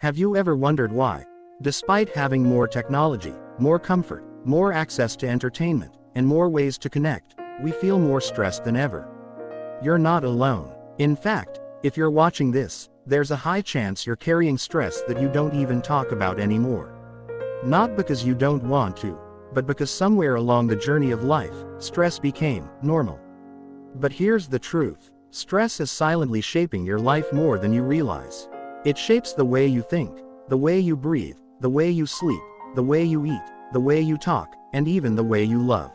Have you ever wondered why? Despite having more technology, more comfort, more access to entertainment, and more ways to connect, we feel more stressed than ever. You're not alone. In fact, if you're watching this, there's a high chance you're carrying stress that you don't even talk about anymore. Not because you don't want to, but because somewhere along the journey of life, stress became normal. But here's the truth. Stress is silently shaping your life more than you realize. It shapes the way you think, the way you breathe, the way you sleep, the way you eat, the way you talk, and even the way you love.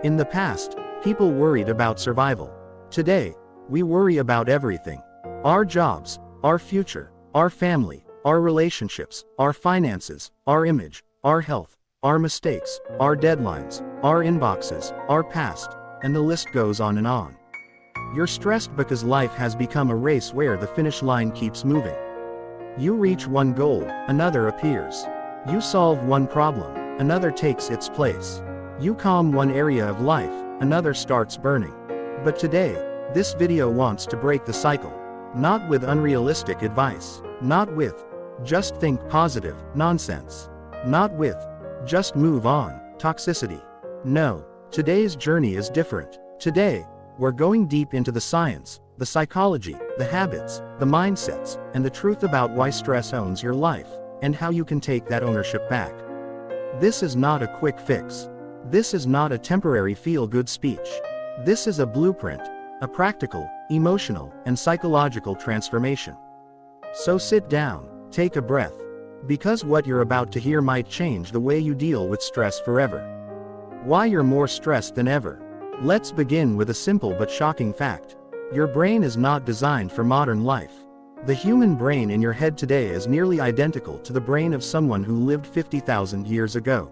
In the past, people worried about survival. Today, we worry about everything. Our jobs, our future, our family, our relationships, our finances, our image, our health, our mistakes, our deadlines, our inboxes, our past, and the list goes on and on. You're stressed because life has become a race where the finish line keeps moving. You reach one goal, another appears. You solve one problem, another takes its place. You calm one area of life, another starts burning. But today, this video wants to break the cycle. Not with unrealistic advice. Not with, just think positive, nonsense. Not with, just move on, toxicity. No, today's journey is different. Today, we're going deep into the science, the psychology, the habits, the mindsets, and the truth about why stress owns your life, and how you can take that ownership back. This is not a quick fix. This is not a temporary feel-good speech. This is a blueprint, a practical, emotional, and psychological transformation. So sit down, take a breath, because what you're about to hear might change the way you deal with stress forever. Why you're more stressed than ever. Let's begin with a simple but shocking fact. Your brain is not designed for modern life. The human brain in your head today is nearly identical to the brain of someone who lived 50,000 years ago.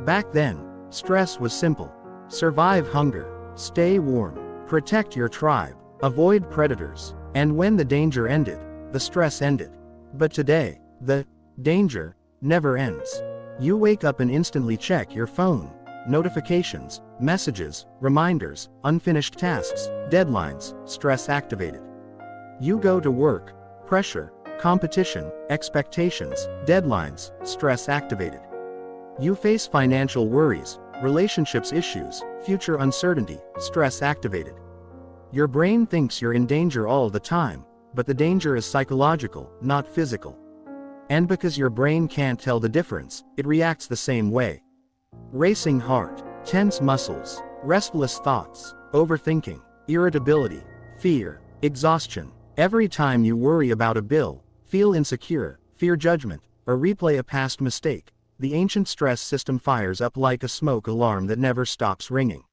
Back then, stress was simple. Survive hunger, stay warm, protect your tribe, avoid predators, and when the danger ended, the stress ended. But today, the danger never ends. You wake up and instantly check your phone. Notifications, messages, reminders, unfinished tasks, deadlines, stress activated. You go to work, pressure, competition, expectations, deadlines, stress activated. You face financial worries, relationships issues, future uncertainty, stress activated. Your brain thinks you're in danger all the time, but the danger is psychological, not physical. And because your brain can't tell the difference, it reacts the same way. Racing heart, tense muscles, restless thoughts, overthinking, irritability, fear, exhaustion. Every time you worry about a bill, feel insecure, fear judgment, or replay a past mistake, the ancient stress system fires up like a smoke alarm that never stops ringing.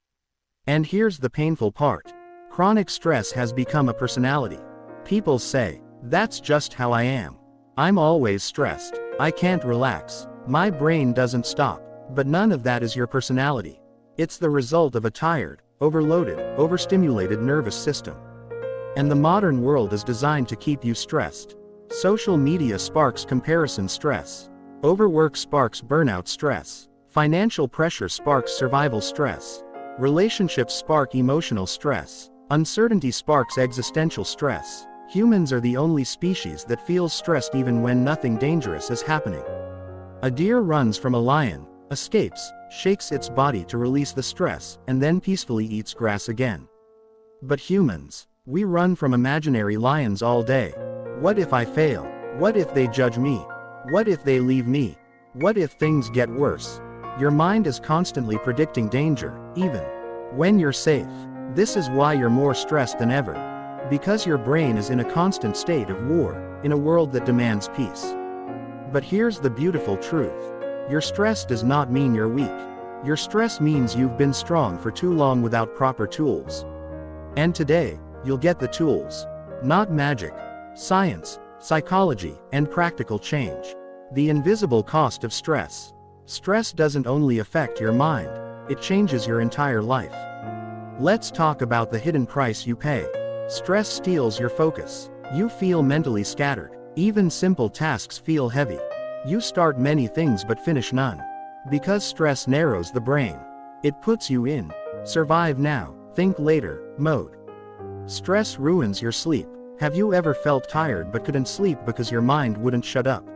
And here's the painful part. Chronic stress has become a personality. People say, "That's just how I am. I'm always stressed. I can't relax. My brain doesn't stop." But none of that is your personality. It's the result of a tired, overloaded, overstimulated nervous system. And the modern world is designed to keep you stressed. Social media sparks comparison stress. Overwork sparks burnout stress. Financial pressure sparks survival stress. Relationships spark emotional stress. Uncertainty sparks existential stress. Humans are the only species that feels stressed even when nothing dangerous is happening. A deer runs from a lion, escapes, shakes its body to release the stress, and then peacefully eats grass again. But humans, we run from imaginary lions all day. What if I fail? What if they judge me? What if they leave me? What if things get worse? Your mind is constantly predicting danger, even when you're safe. This is why you're more stressed than ever. Because your brain is in a constant state of war, in a world that demands peace. But here's the beautiful truth. Your stress does not mean you're weak. Your stress means you've been strong for too long without proper tools. And today, you'll get the tools. Not magic. Science, psychology, and practical change. The invisible cost of stress. Stress doesn't only affect your mind, it changes your entire life. Let's talk about the hidden price you pay. Stress steals your focus. You feel mentally scattered. Even simple tasks feel heavy. You start many things but finish none. Because stress narrows the brain. It puts you in survive now, think later mode. Stress ruins your sleep. Have you ever felt tired but couldn't sleep because your mind wouldn't shut up?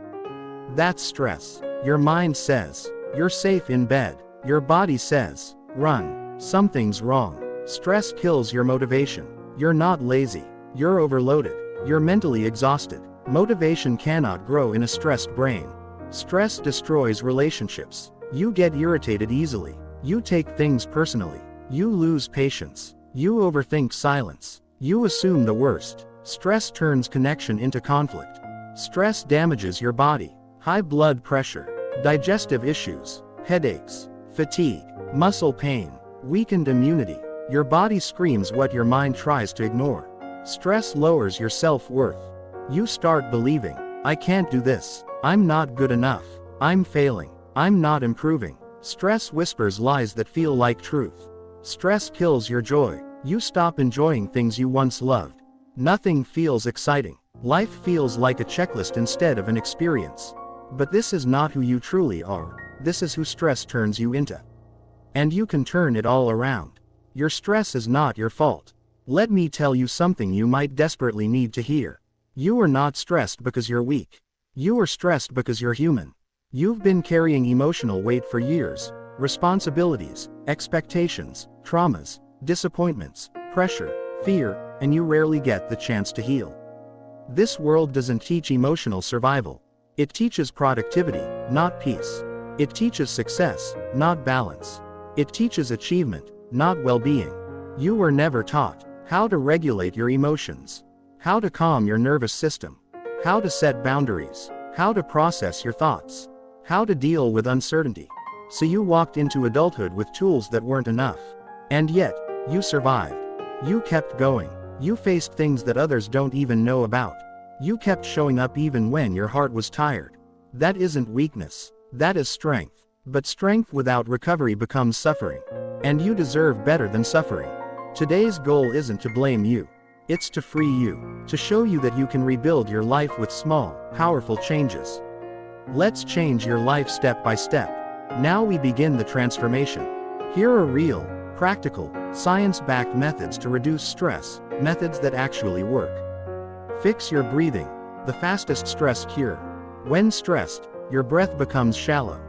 That's stress. Your mind says, you're safe in bed. Your body says, run. Something's wrong. Stress kills your motivation. You're not lazy. You're overloaded. You're mentally exhausted. Motivation cannot grow in a stressed brain. Stress destroys relationships. You get irritated easily. You take things personally. You lose patience. You overthink silence. You assume the worst. Stress turns connection into conflict. Stress damages your body. High blood pressure, digestive issues, headaches, fatigue, muscle pain, weakened immunity. Your body screams what your mind tries to ignore. Stress lowers your self-worth. You start believing, I can't do this. I'm not good enough. I'm failing. I'm not improving. Stress whispers lies that feel like truth. Stress kills your joy. You stop enjoying things you once loved. Nothing feels exciting. Life feels like a checklist instead of an experience. But this is not who you truly are. This is who stress turns you into. And you can turn it all around. Your stress is not your fault. Let me tell you something you might desperately need to hear. You are not stressed because you're weak. You are stressed because you're human. You've been carrying emotional weight for years. Responsibilities, expectations, traumas, disappointments, pressure, fear, and you rarely get the chance to heal. This world doesn't teach emotional survival. It teaches productivity, not peace. It teaches success, not balance. It teaches achievement, not well-being. You were never taught how to regulate your emotions, how to calm your nervous system, how to set boundaries, how to process your thoughts, how to deal with uncertainty. So you walked into adulthood with tools that weren't enough. And yet, you survived. You kept going. You faced things that others don't even know about. You kept showing up even when your heart was tired. That isn't weakness. That is strength. But strength without recovery becomes suffering. And you deserve better than suffering. Today's goal isn't to blame you. It's to free you. To show you that you can rebuild your life with small, powerful changes. Let's change your life step by step. Now we begin the transformation. Here are real, practical, science-backed methods to reduce stress, methods that actually work. Fix your breathing, the fastest stress cure. When stressed, your breath becomes shallow.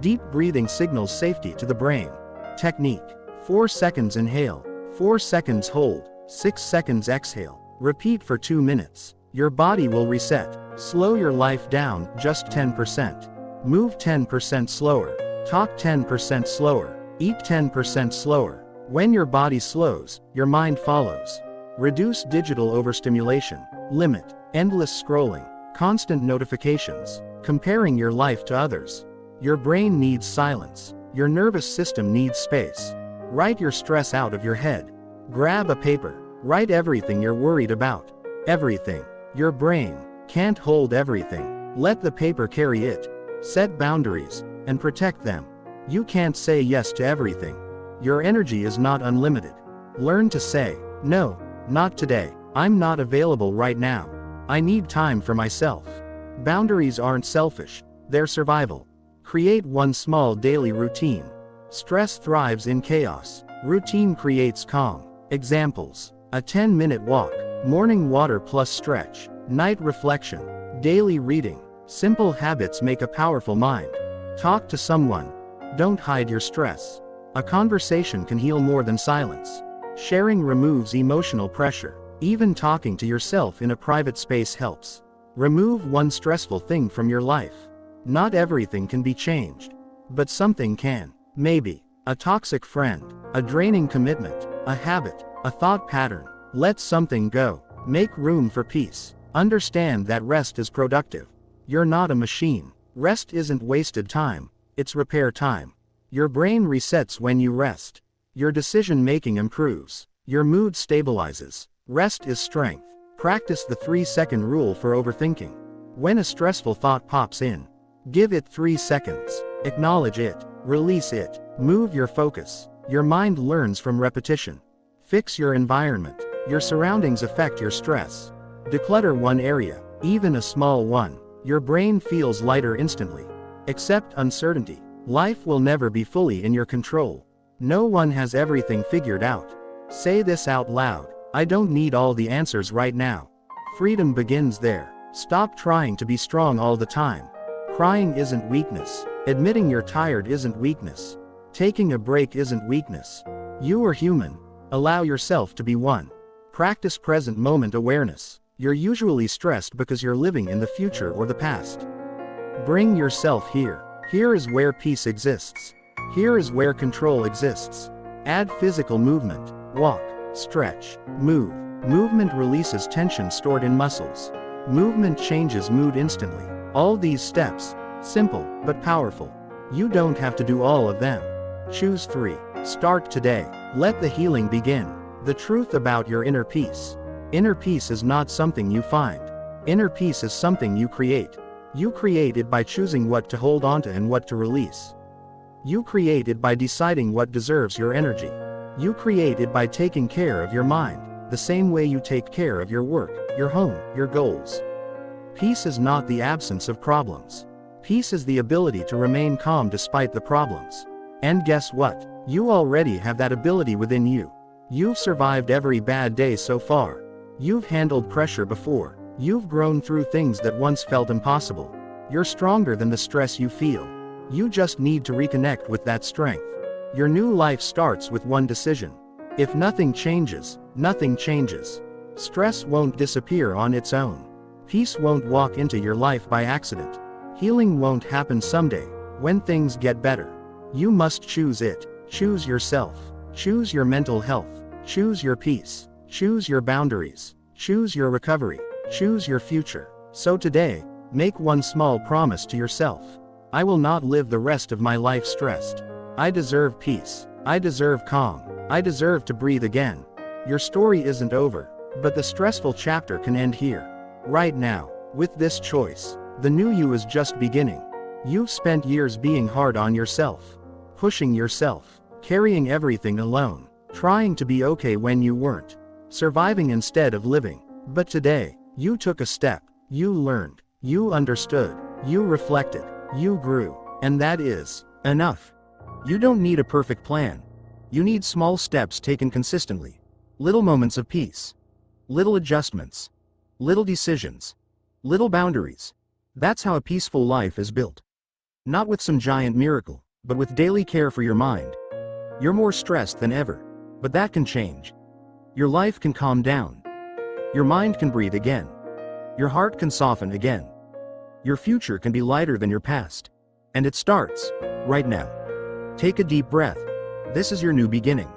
Deep breathing signals safety to the brain. Technique: 4 seconds inhale, 4 seconds hold, 6 seconds exhale. Repeat for 2 minutes. Your body will reset. Slow your life down just 10%. Move 10% slower. Talk 10% slower. Eat 10% slower. When your body slows, your mind follows. Reduce digital overstimulation. Limit endless scrolling, constant notifications, comparing your life to others. Your brain needs silence. Your nervous system needs space. Write your stress out of your head. Grab a paper. Write everything you're worried about. Everything. Your brain can't hold everything. Let the paper carry it. Set boundaries and protect them. You can't say yes to everything. Your energy is not unlimited. Learn to say, no, not today. I'm not available right now. I need time for myself. Boundaries aren't selfish, they're survival. Create one small daily routine. Stress thrives in chaos. Routine creates calm. Examples: a 10-minute walk, morning water plus stretch, night reflection, daily reading. Simple habits make a powerful mind. Talk to someone. Don't hide your stress. A conversation can heal more than silence. Sharing removes emotional pressure. Even talking to yourself in a private space helps. Remove one stressful thing from your life. Not everything can be changed. But something can. Maybe a toxic friend, a draining commitment, a habit, a thought pattern. Let something go. Make room for peace. Understand that rest is productive. You're not a machine. Rest isn't wasted time. It's repair time. Your brain resets when you rest. Your decision-making improves. Your mood stabilizes. Rest is strength. Practice the 3-second rule for overthinking. When a stressful thought pops in, give it 3 seconds. Acknowledge it. Release it. Move your focus. Your mind learns from repetition. Fix your environment. Your surroundings affect your stress. Declutter one area, even a small one. Your brain feels lighter instantly. Accept uncertainty. Life will never be fully in your control. No one has everything figured out. Say this out loud: I don't need all the answers right now. Freedom begins there. Stop trying to be strong all the time. Crying isn't weakness. Admitting you're tired isn't weakness. Taking a break isn't weakness. You are human. Allow yourself to be one. Practice present moment awareness. You're usually stressed because you're living in the future or the past. Bring yourself here. Here is where peace exists. Here is where control exists. Add physical movement. Walk, stretch, move. Movement releases tension stored in muscles. Movement changes mood instantly. All these steps, simple but powerful. You don't have to do all of them. Choose 3. Start today. Let the healing begin. The truth about your inner peace. Inner peace is not something you find. Inner peace is something you create. You create it by choosing what to hold onto and what to release. You create it by deciding what deserves your energy. You create it by taking care of your mind, the same way you take care of your work, your home, your goals. Peace is not the absence of problems. Peace is the ability to remain calm despite the problems. And guess what? You already have that ability within you. You've survived every bad day so far. You've handled pressure before. You've grown through things that once felt impossible. You're stronger than the stress you feel. You just need to reconnect with that strength. Your new life starts with one decision. If nothing changes, nothing changes. Stress won't disappear on its own. Peace won't walk into your life by accident. Healing won't happen someday, when things get better. You must choose it. Choose yourself. Choose your mental health. Choose your peace. Choose your boundaries. Choose your recovery. Choose your future. So today, make one small promise to yourself. I will not live the rest of my life stressed. I deserve peace. I deserve calm. I deserve to breathe again. Your story isn't over, but the stressful chapter can end here. Right now, with this choice, the new you is just beginning. You've spent years being hard on yourself, pushing yourself, carrying everything alone, trying to be okay when you weren't, surviving instead of living. But today, you took a step, you learned, you understood, you reflected, you grew, and that is enough. You don't need a perfect plan. You need small steps taken consistently. Little moments of peace. Little adjustments. Little decisions. Little boundaries. That's how a peaceful life is built. Not with some giant miracle, but with daily care for your mind. You're more stressed than ever, but that can change. Your life can calm down. Your mind can breathe again. Your heart can soften again. Your future can be lighter than your past. And it starts right now. Take a deep breath. This is your new beginning.